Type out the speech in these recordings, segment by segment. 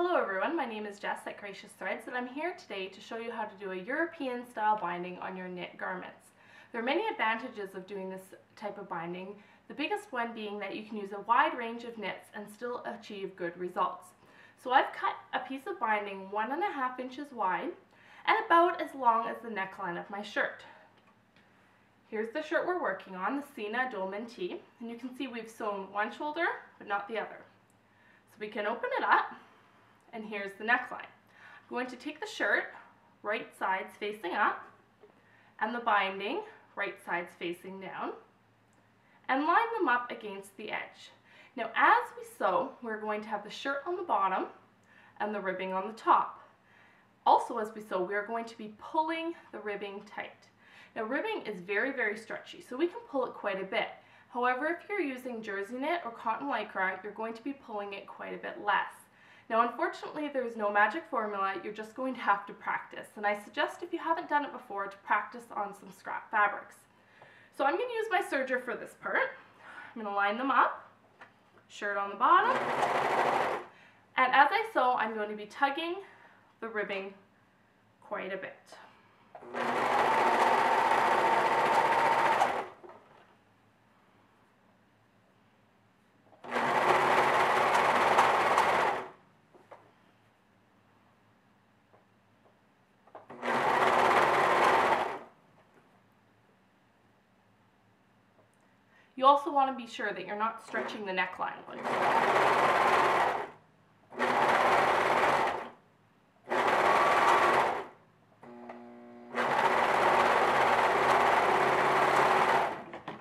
Hello everyone, my name is Jess at Gracious Threads and I'm here today to show you how to do a European style binding on your knit garments. There are many advantages of doing this type of binding, the biggest one being that you can use a wide range of knits and still achieve good results. So I've cut a piece of binding 1.5 inches wide and about as long as the neckline of my shirt. Here's the shirt we're working on, the Sina Dolman Tee, and you can see we've sewn one shoulder but not the other. So we can open it up. And here's the neckline. I'm going to take the shirt, right sides facing up, and the binding, right sides facing down, and line them up against the edge. Now as we sew, we're going to have the shirt on the bottom and the ribbing on the top. Also as we sew, we are going to be pulling the ribbing tight. Now ribbing is very, very stretchy, so we can pull it quite a bit. However, if you're using jersey knit or cotton lycra, you're going to be pulling it quite a bit less. Now unfortunately there's no magic formula, you're just going to have to practice, and I suggest if you haven't done it before to practice on some scrap fabrics. So I'm going to use my serger for this part. I'm going to line them up, shirt on the bottom, and as I sew I'm going to be tugging the ribbing quite a bit. You also want to be sure that you're not stretching the neckline.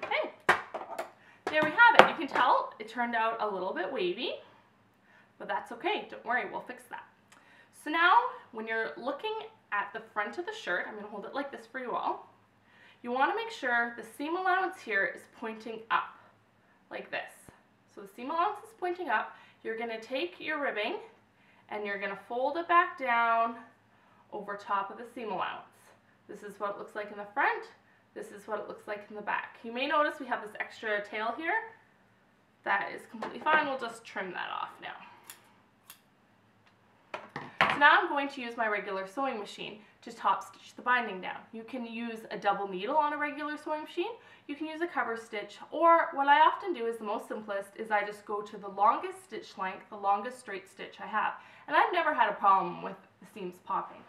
Okay, there we have it. You can tell it turned out a little bit wavy, but that's okay. Don't worry, we'll fix that. So now, when you're looking at the front of the shirt, I'm going to hold it like this for you all. You want to make sure the seam allowance here is pointing up, like this. So the seam allowance is pointing up. You're going to take your ribbing and you're going to fold it back down over top of the seam allowance. This is what it looks like in the front. This is what it looks like in the back. You may notice we have this extra tail here. That is completely fine. We'll just trim that off now. So now I'm going to use my regular sewing machine to top stitch the binding down. You can use a double needle on a regular sewing machine, you can use a cover stitch, or what I often do is the most simplest is I just go to the longest stitch length, the longest straight stitch I have. And I've never had a problem with the seams popping.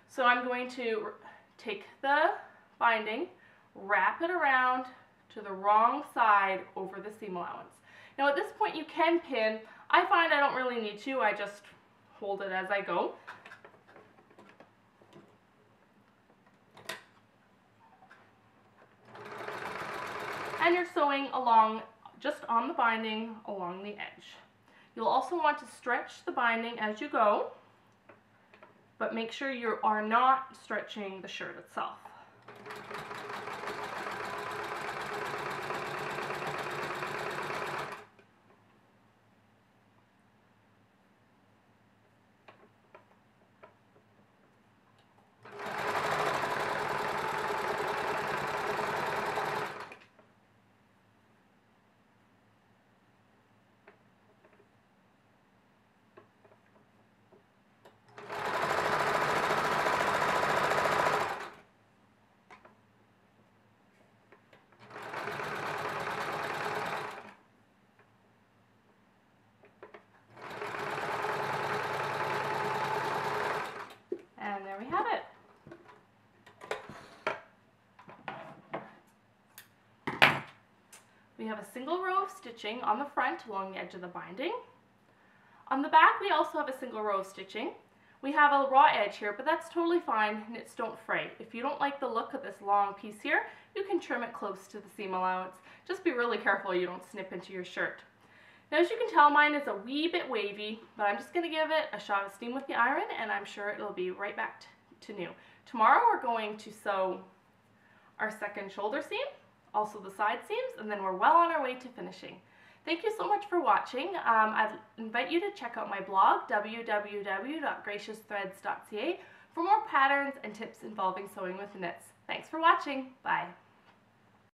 So I'm going to take the binding, wrap it around to the wrong side over the seam allowance. Now at this point you can pin. I find I don't really need to, I just hold it as I go. And you're sewing along, just on the binding, along the edge. You'll also want to stretch the binding as you go, but make sure you are not stretching the shirt itself. There we have it. We have a single row of stitching on the front along the edge of the binding. On the back we also have a single row of stitching. We have a raw edge here, but that's totally fine. Knits don't fray. If you don't like the look of this long piece here, you can trim it close to the seam allowance. Just be really careful you don't snip into your shirt. Now as you can tell, mine is a wee bit wavy, but I'm just going to give it a shot of steam with the iron and I'm sure it'll be right back to new. Tomorrow we're going to sew our second shoulder seam, also the side seams, and then we're well on our way to finishing. Thank you so much for watching. I'd invite you to check out my blog, www.graciousthreads.ca, for more patterns and tips involving sewing with knits. Thanks for watching. Bye.